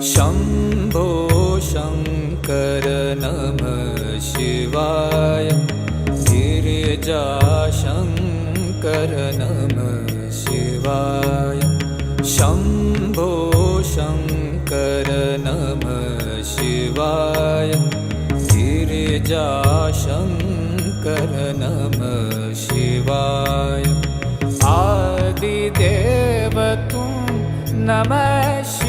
शम्भो शङ्कर नमः शिवाय गिरिजाशङ्कर नमः शिवाय शम्भो शङ्कर नमः शिवाय गिरिजाशङ्कर नमः शिवाय आदिदेव तुम नमः शिवाय